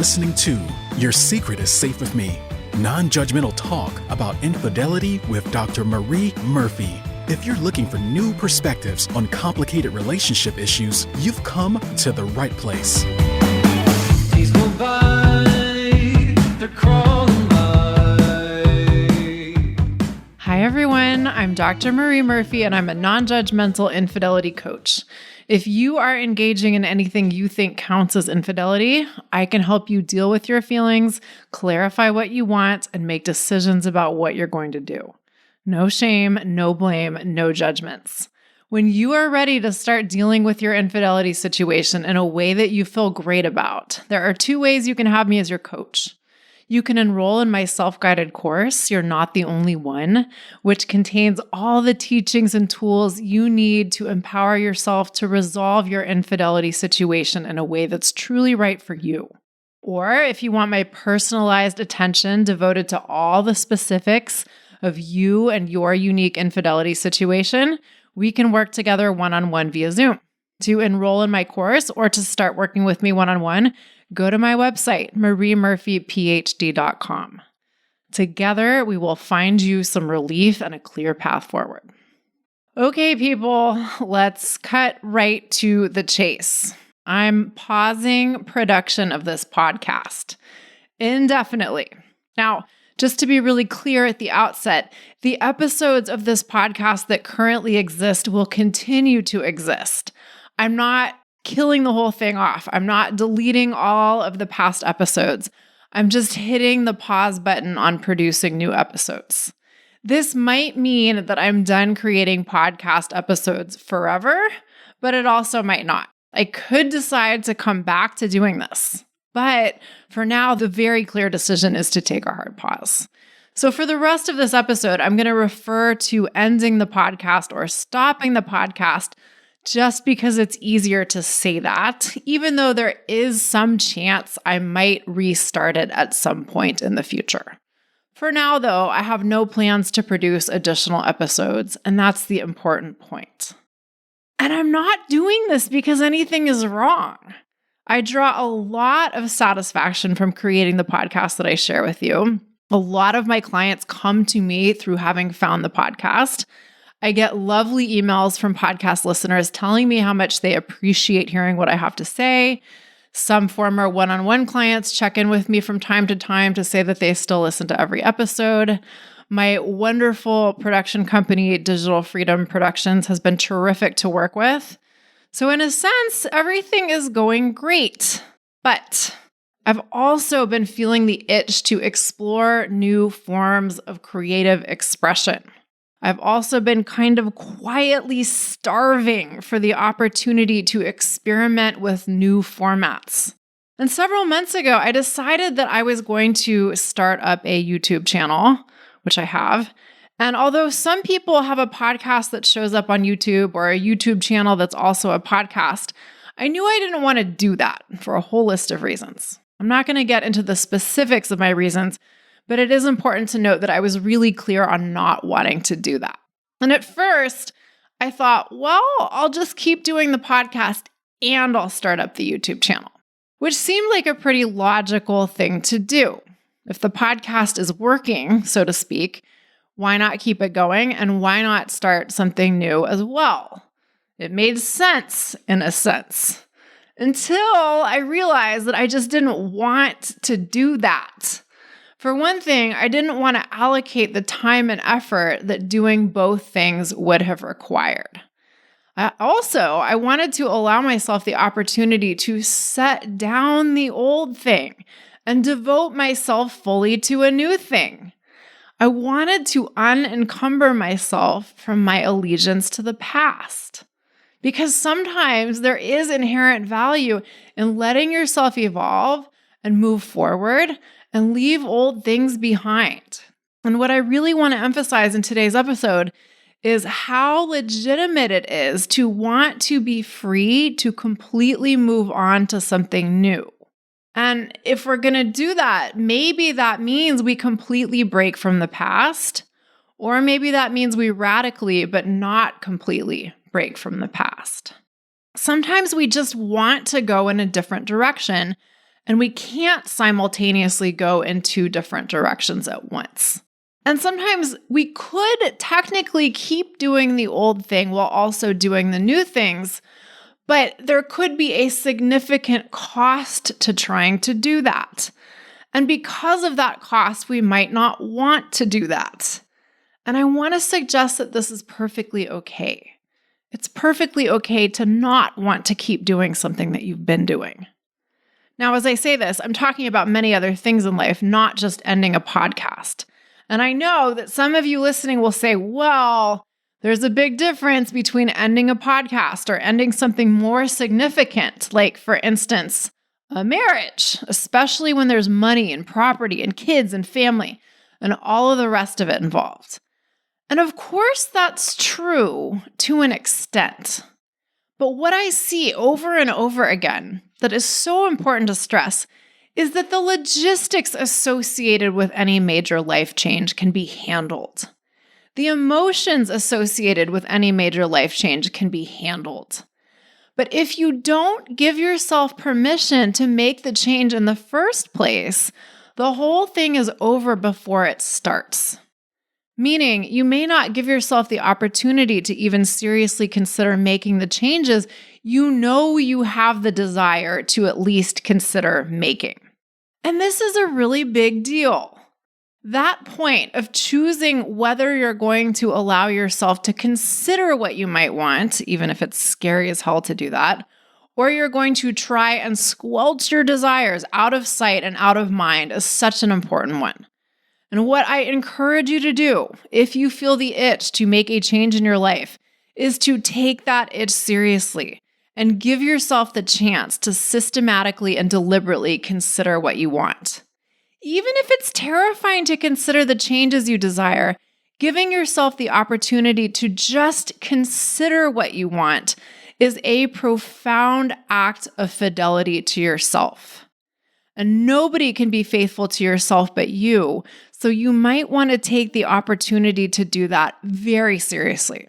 listening to Your Secret is Safe with Me, non-judgmental talk about infidelity with Dr. Marie Murphy. If you're looking for new perspectives on complicated relationship issues, you've come to the right place. Days go by, they're crawling by. Hi, everyone. I'm Dr. Marie Murphy, and I'm a non-judgmental infidelity coach. If you are engaging in anything you think counts as infidelity, I can help you deal with your feelings, clarify what you want, and make decisions about what you're going to do. No shame, no blame, no judgments. When you are ready to start dealing with your infidelity situation in a way that you feel great about, there are two ways you can have me as your coach. You can enroll in my self-guided course, You're Not the Only One, which contains all the teachings and tools you need to empower yourself to resolve your infidelity situation in a way that's truly right for you. Or if you want my personalized attention devoted to all the specifics of you and your unique infidelity situation, we can work together one-on-one via Zoom. To enroll in my course or to start working with me one-on-one, go to my website, mariemurphyphd.com. Together, we will find you some relief and a clear path forward. Okay, people, let's cut right to the chase. I'm pausing production of this podcast indefinitely. Now, just to be really clear at the outset, the episodes of this podcast that currently exist will continue to exist. I'm not killing the whole thing off. I'm not deleting all of the past episodes. I'm just hitting the pause button on producing new episodes. This might mean that I'm done creating podcast episodes forever, but it also might not. I could decide to come back to doing this. But for now, the very clear decision is to take a hard pause. So for the rest of this episode, I'm going to refer to ending the podcast or stopping the podcast just because it's easier to say that, even though there is some chance I might restart it at some point in the future. For now, though, I have no plans to produce additional episodes, and that's the important point. And I'm not doing this because anything is wrong. I draw a lot of satisfaction from creating the podcast that I share with you. A lot of my clients come to me through having found the podcast. I get lovely emails from podcast listeners telling me how much they appreciate hearing what I have to say. Some former one-on-one clients check in with me from time to time to say that they still listen to every episode. My wonderful production company, Digital Freedom Productions, has been terrific to work with. So in a sense, everything is going great. But I've also been feeling the itch to explore new forms of creative expression. I've also been kind of quietly starving for the opportunity to experiment with new formats. And several months ago, I decided that I was going to start up a YouTube channel, which I have. And although some people have a podcast that shows up on YouTube or a YouTube channel that's also a podcast, I knew I didn't want to do that for a whole list of reasons. I'm not going to get into the specifics of my reasons, but it is important to note that I was really clear on not wanting to do that. And at first, I thought, well, I'll just keep doing the podcast and I'll start up the YouTube channel, which seemed like a pretty logical thing to do. If the podcast is working, so to speak, why not keep it going and why not start something new as well? It made sense in a sense, until I realized that I just didn't want to do that. For one thing, I didn't want to allocate the time and effort that doing both things would have required. I wanted to allow myself the opportunity to set down the old thing and devote myself fully to a new thing. I wanted to unencumber myself from my allegiance to the past. Because sometimes there is inherent value in letting yourself evolve and move forward and leave old things behind. And what I really want to emphasize in today's episode is how legitimate it is to want to be free to completely move on to something new. And if we're going to do that, maybe that means we completely break from the past, or maybe that means we radically, but not completely, break from the past. Sometimes we just want to go in a different direction And we can't simultaneously go in two different directions at once. And sometimes we could technically keep doing the old thing while also doing the new things, but there could be a significant cost to trying to do that. And because of that cost, we might not want to do that. And I want to suggest that this is perfectly okay. It's perfectly okay to not want to keep doing something that you've been doing. Now, as I say this, I'm talking about many other things in life, not just ending a podcast. And I know that some of you listening will say, well, there's a big difference between ending a podcast or ending something more significant, like, for instance, a marriage, especially when there's money and property and kids and family and all of the rest of it involved. And of course, that's true to an extent. But what I see over and over again that is so important to stress is that the logistics associated with any major life change can be handled. The emotions associated with any major life change can be handled. But if you don't give yourself permission to make the change in the first place, the whole thing is over before it starts. Meaning, you may not give yourself the opportunity to even seriously consider making the changes you know you have the desire to at least consider making. And this is a really big deal. That point of choosing whether you're going to allow yourself to consider what you might want, even if it's scary as hell to do that, or you're going to try and squelch your desires out of sight and out of mind, is such an important one. And what I encourage you to do, if you feel the itch to make a change in your life, is to take that itch seriously and give yourself the chance to systematically and deliberately consider what you want. Even if it's terrifying to consider the changes you desire, giving yourself the opportunity to just consider what you want is a profound act of fidelity to yourself. And nobody can be faithful to yourself but you, so you might want to take the opportunity to do that very seriously.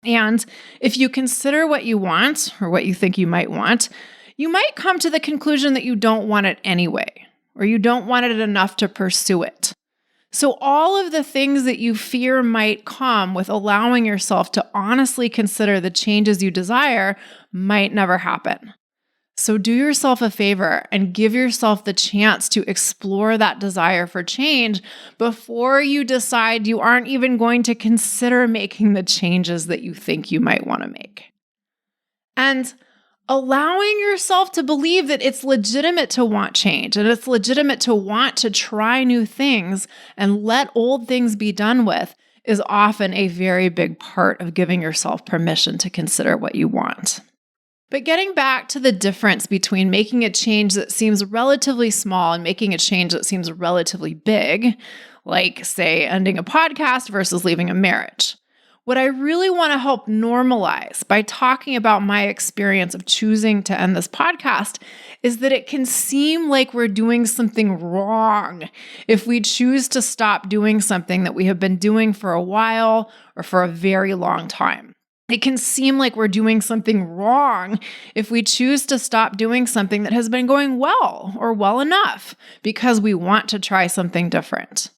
And if you consider what you want, or what you think you might come to the conclusion that you don't want it anyway, or you don't want it enough to pursue it. So all of the things that you fear might come with allowing yourself to honestly consider the changes you desire might never happen. So do yourself a favor and give yourself the chance to explore that desire for change before you decide you aren't even going to consider making the changes that you think you might want to make. And allowing yourself to believe that it's legitimate to want change and it's legitimate to want to try new things and let old things be done with is often a very big part of giving yourself permission to consider what you want. But getting back to the difference between making a change that seems relatively small and making a change that seems relatively big, like, say, ending a podcast versus leaving a marriage. What I really want to help normalize by talking about my experience of choosing to end this podcast is that it can seem like we're doing something wrong if we choose to stop doing something that we have been doing for a while or for a very long time. It can seem like we're doing something wrong if we choose to stop doing something that has been going well or well enough because we want to try something different.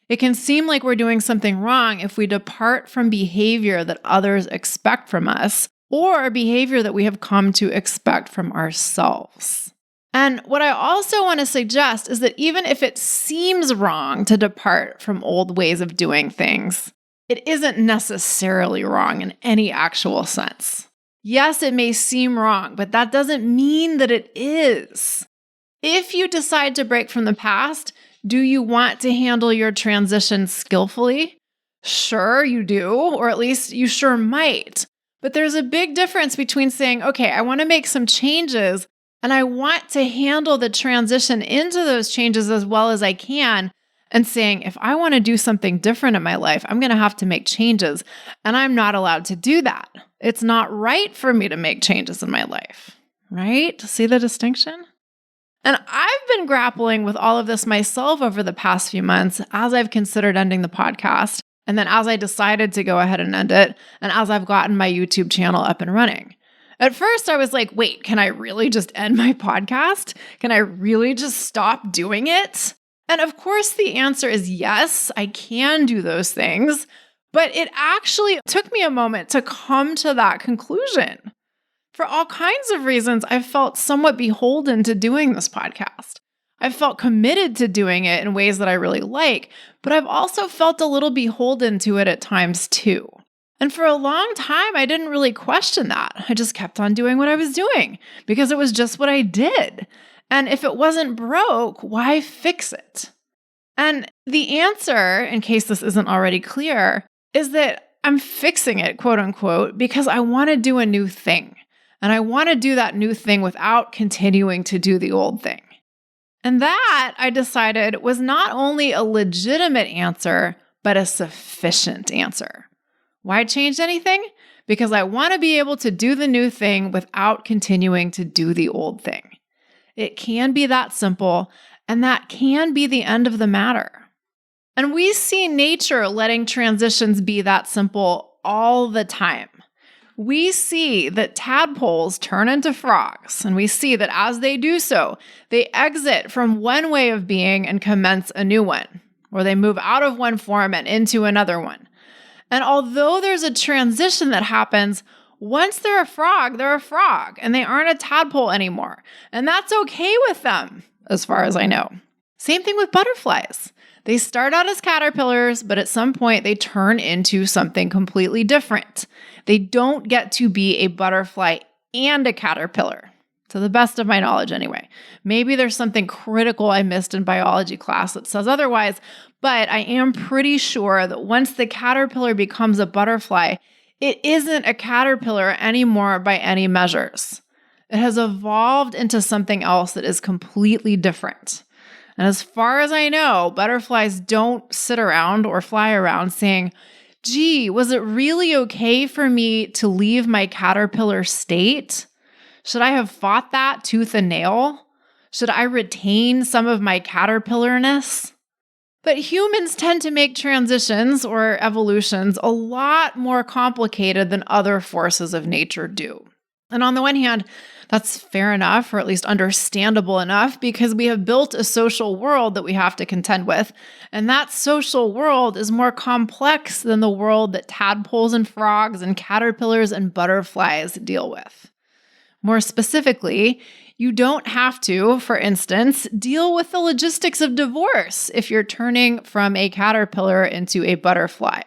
It can seem like we're doing something wrong if we depart from behavior that others expect from us or behavior that we have come to expect from ourselves. And what I also want to suggest is that even if it seems wrong to depart from old ways of doing things, it isn't necessarily wrong in any actual sense. Yes, it may seem wrong, but that doesn't mean that it is. If you decide to break from the past, do you want to handle your transition skillfully? Sure, you do, or at least you sure might. But there's a big difference between saying, okay, I want to make some changes and I want to handle the transition into those changes as well as I can, and saying, if I want to do something different in my life, I'm going to have to make changes, and I'm not allowed to do that. It's not right for me to make changes in my life, right? See the distinction? And I've been grappling with all of this myself over the past few months as I've considered ending the podcast, and then as I decided to go ahead and end it, and as I've gotten my YouTube channel up and running. At first, I was like, wait, can I really just end my podcast? Can I really just stop doing it? And of course, the answer is yes, I can do those things. But it actually took me a moment to come to that conclusion. For all kinds of reasons, I felt somewhat beholden to doing this podcast. I've felt committed to doing it in ways that I really like, but I've also felt a little beholden to it at times too. And for a long time, I didn't really question that. I just kept on doing what I was doing because it was just what I did. And if it wasn't broke, why fix it? And the answer, in case this isn't already clear, is that I'm fixing it, quote unquote, because I want to do a new thing. And I want to do that new thing without continuing to do the old thing. And that, I decided, was not only a legitimate answer, but a sufficient answer. Why change anything? Because I want to be able to do the new thing without continuing to do the old thing. It can be that simple, and that can be the end of the matter. And we see nature letting transitions be that simple all the time. We see that tadpoles turn into frogs, and we see that as they do so, they exit from one way of being and commence a new one, or they move out of one form and into another one. And although there's a transition that happens, once they're a frog, and they aren't a tadpole anymore. And that's okay with them, as far as I know. Same thing with butterflies. They start out as caterpillars, but at some point they turn into something completely different. They don't get to be a butterfly and a caterpillar, to the best of my knowledge anyway. Maybe there's something critical I missed in biology class that says otherwise, but I am pretty sure that once the caterpillar becomes a butterfly, it isn't a caterpillar anymore by any measures. It has evolved into something else that is completely different. And as far as I know, butterflies don't sit around or fly around saying, gee, was it really okay for me to leave my caterpillar state? Should I have fought that tooth and nail? Should I retain some of my caterpillarness? But humans tend to make transitions or evolutions a lot more complicated than other forces of nature do. And on the one hand, that's fair enough, or at least understandable enough, because we have built a social world that we have to contend with. And that social world is more complex than the world that tadpoles and frogs and caterpillars and butterflies deal with. More specifically, you don't have to, for instance, deal with the logistics of divorce if you're turning from a caterpillar into a butterfly.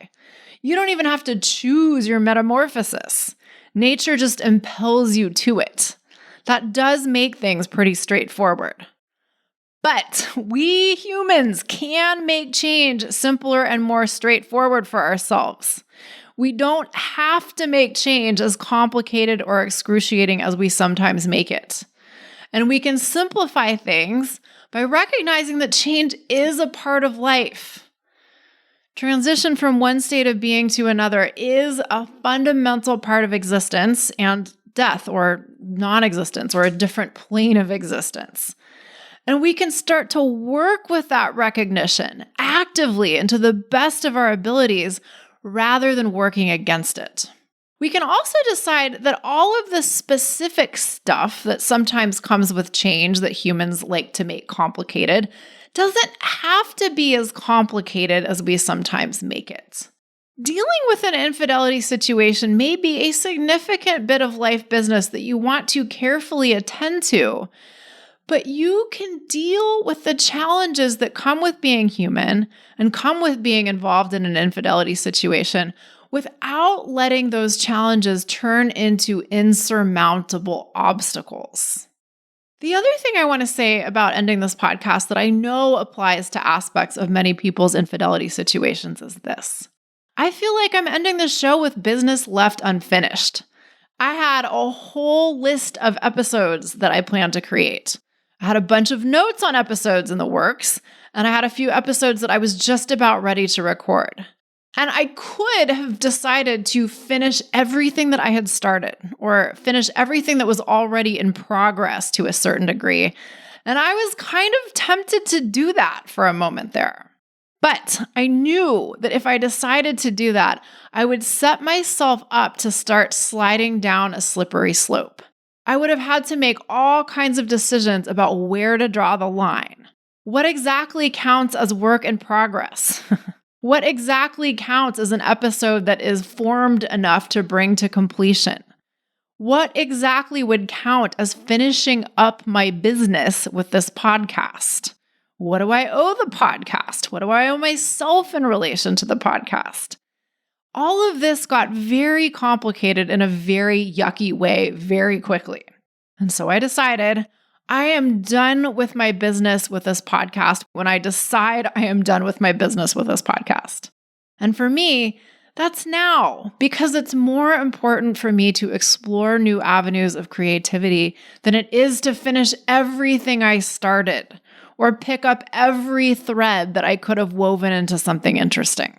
You don't even have to choose your metamorphosis. Nature just impels you to it. That does make things pretty straightforward. But we humans can make change simpler and more straightforward for ourselves. We don't have to make change as complicated or excruciating as we sometimes make it. And we can simplify things by recognizing that change is a part of life. Transition from one state of being to another is a fundamental part of existence and death or non-existence or a different plane of existence. And we can start to work with that recognition actively and to the best of our abilities rather than working against it. We can also decide that all of the specific stuff that sometimes comes with change that humans like to make complicated doesn't have to be as complicated as we sometimes make it. Dealing with an infidelity situation may be a significant bit of life business that you want to carefully attend to, but you can deal with the challenges that come with being human and come with being involved in an infidelity situation without letting those challenges turn into insurmountable obstacles. The other thing I want to say about ending this podcast that I know applies to aspects of many people's infidelity situations is this. I feel like I'm ending the show with business left unfinished. I had a whole list of episodes that I planned to create. I had a bunch of notes on episodes in the works, and I had a few episodes that I was just about ready to record. And I could have decided to finish everything that I had started or finish everything that was already in progress to a certain degree. And I was kind of tempted to do that for a moment there. But I knew that if I decided to do that, I would set myself up to start sliding down a slippery slope. I would have had to make all kinds of decisions about where to draw the line. What exactly counts as work in progress? What exactly counts as an episode that is formed enough to bring to completion? What exactly would count as finishing up my business with this podcast? What do I owe the podcast? What do I owe myself in relation to the podcast? All of this got very complicated in a very yucky way very quickly. And so I decided I am done with my business with this podcast when I decide I am done with my business with this podcast. And for me, that's now, because it's more important for me to explore new avenues of creativity than it is to finish everything I started or pick up every thread that I could have woven into something interesting.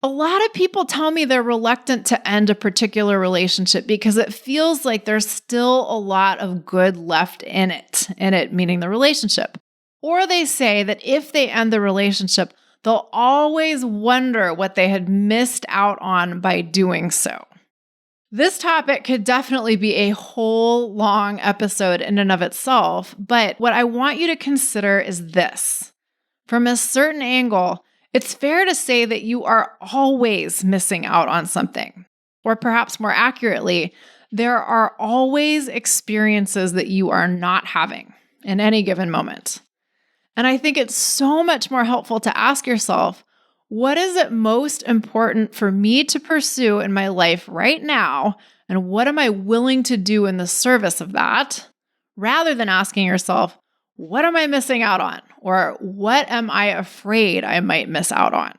A lot of people tell me they're reluctant to end a particular relationship because it feels like there's still a lot of good left in it meaning the relationship. Or they say that if they end the relationship, they'll always wonder what they had missed out on by doing so. This topic could definitely be a whole long episode in and of itself, but what I want you to consider is this. From a certain angle, it's fair to say that you are always missing out on something. Or perhaps more accurately, there are always experiences that you are not having in any given moment. And I think it's so much more helpful to ask yourself, what is it most important for me to pursue in my life right now? And what am I willing to do in the service of that? Rather than asking yourself, what am I missing out on? Or what am I afraid I might miss out on?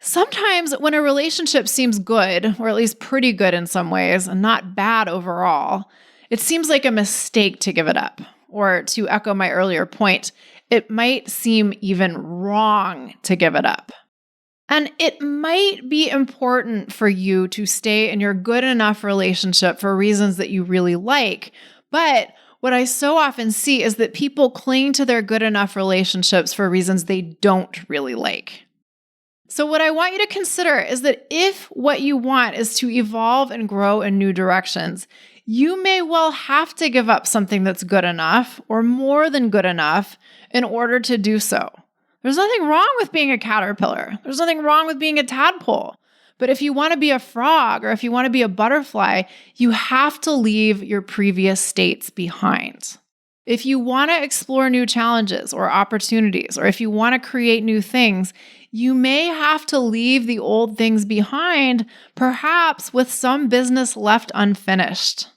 Sometimes when a relationship seems good, or at least pretty good in some ways, and not bad overall, it seems like a mistake to give it up. Or to echo my earlier point, it might seem even wrong to give it up. And it might be important for you to stay in your good enough relationship for reasons that you really like. But what I so often see is that people cling to their good enough relationships for reasons they don't really like. So what I want you to consider is that if what you want is to evolve and grow in new directions, you may well have to give up something that's good enough or more than good enough in order to do so. There's nothing wrong with being a caterpillar. There's nothing wrong with being a tadpole. But if you want to be a frog or if you want to be a butterfly, you have to leave your previous states behind. If you want to explore new challenges or opportunities, or if you want to create new things, you may have to leave the old things behind, perhaps with some business left unfinished.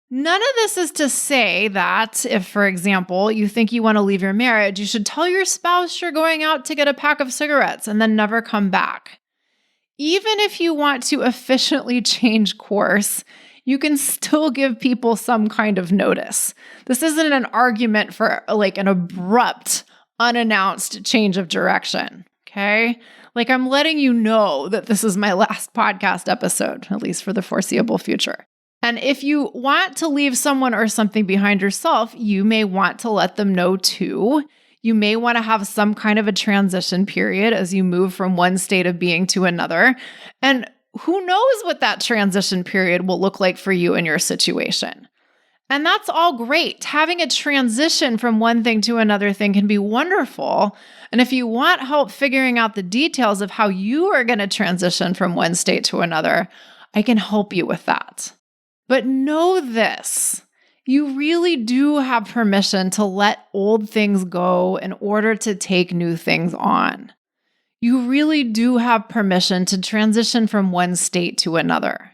None of this is to say that if, for example, you think you want to leave your marriage, you should tell your spouse you're going out to get a pack of cigarettes and then never come back. Even if you want to efficiently change course, you can still give people some kind of notice. This isn't an argument for like an abrupt, unannounced change of direction, okay? Like I'm letting you know that this is my last podcast episode, at least for the foreseeable future. And if you want to leave someone or something behind yourself, you may want to let them know too. You may want to have some kind of a transition period as you move from one state of being to another. And who knows what that transition period will look like for you in your situation. And that's all great. Having a transition from one thing to another thing can be wonderful. And if you want help figuring out the details of how you are going to transition from one state to another, I can help you with that. But know this, you really do have permission to let old things go in order to take new things on. You really do have permission to transition from one state to another.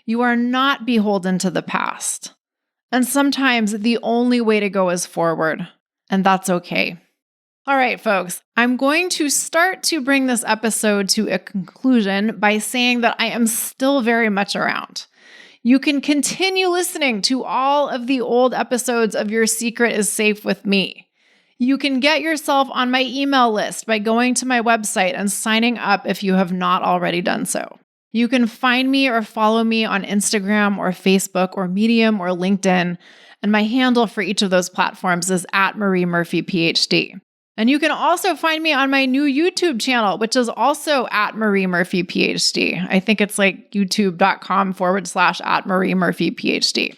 You are not beholden to the past. And sometimes the only way to go is forward, and that's okay. All right, folks, I'm going to start to bring this episode to a conclusion by saying that I am still very much around. You can continue listening to all of the old episodes of Your Secret is Safe with Me. You can get yourself on my email list by going to my website and signing up if you have not already done so. You can find me or follow me on Instagram or Facebook or Medium or LinkedIn, and my handle for each of those platforms is @MarieMurphyPhD. And you can also find me on my new YouTube channel, which is also at Marie Murphy PhD. I think it's like youtube.com/at Marie Murphy PhD.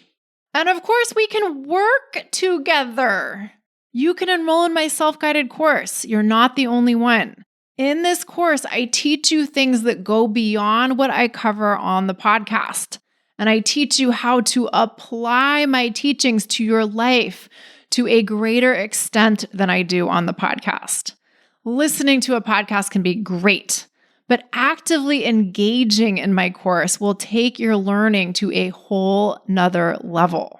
And of course, we can work together. You can enroll in my self-guided course. You're not the only one. In this course, I teach you things that go beyond what I cover on the podcast. And I teach you how to apply my teachings to your life to a greater extent than I do on the podcast. Listening to a podcast can be great, but actively engaging in my course will take your learning to a whole nother level.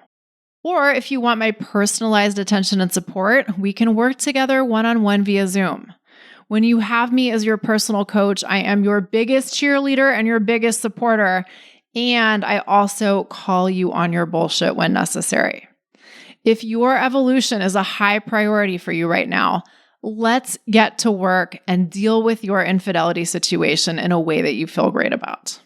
Or if you want my personalized attention and support, we can work together one-on-one via Zoom. When you have me as your personal coach, I am your biggest cheerleader and your biggest supporter, and I also call you on your bullshit when necessary. If your evolution is a high priority for you right now, let's get to work and deal with your infidelity situation in a way that you feel great about.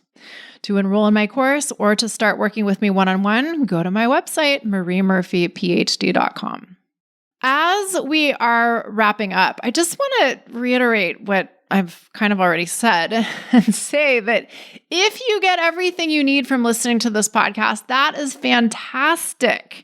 To enroll in my course or to start working with me one-on-one, go to my website, mariemurphyphd.com. As we are wrapping up, I just want to reiterate what I've kind of already said and say that if you get everything you need from listening to this podcast, that is fantastic.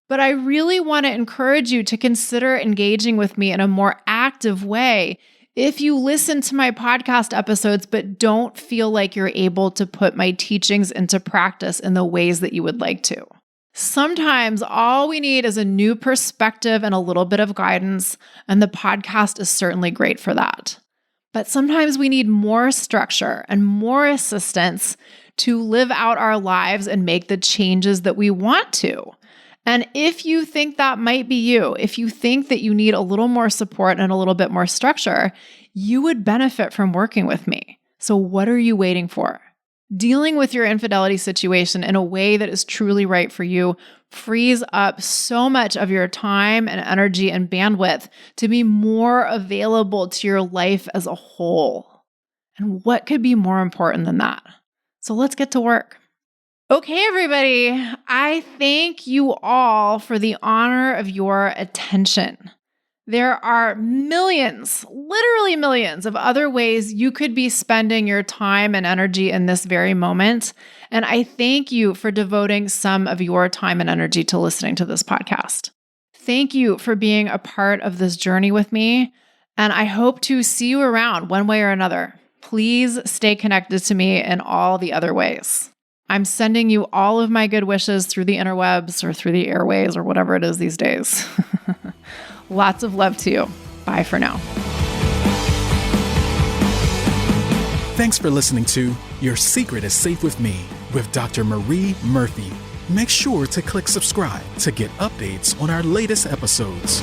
But I really want to encourage you to consider engaging with me in a more active way if you listen to my podcast episodes but don't feel like you're able to put my teachings into practice in the ways that you would like to. Sometimes all we need is a new perspective and a little bit of guidance, and the podcast is certainly great for that. But sometimes we need more structure and more assistance to live out our lives and make the changes that we want to. And if you think that might be you, if you think that you need a little more support and a little bit more structure, you would benefit from working with me. So what are you waiting for? Dealing with your infidelity situation in a way that is truly right for you frees up so much of your time and energy and bandwidth to be more available to your life as a whole. And what could be more important than that? So let's get to work. Okay, everybody, I thank you all for the honor of your attention. There are millions, literally millions of other ways you could be spending your time and energy in this very moment. And I thank you for devoting some of your time and energy to listening to this podcast. Thank you for being a part of this journey with me. And I hope to see you around one way or another. Please stay connected to me in all the other ways. I'm sending you all of my good wishes through the interwebs or through the airways or whatever it is these days. Lots of love to you. Bye for now. Thanks for listening to Your Secret is Safe with Me with Dr. Marie Murphy. Make sure to click subscribe to get updates on our latest episodes.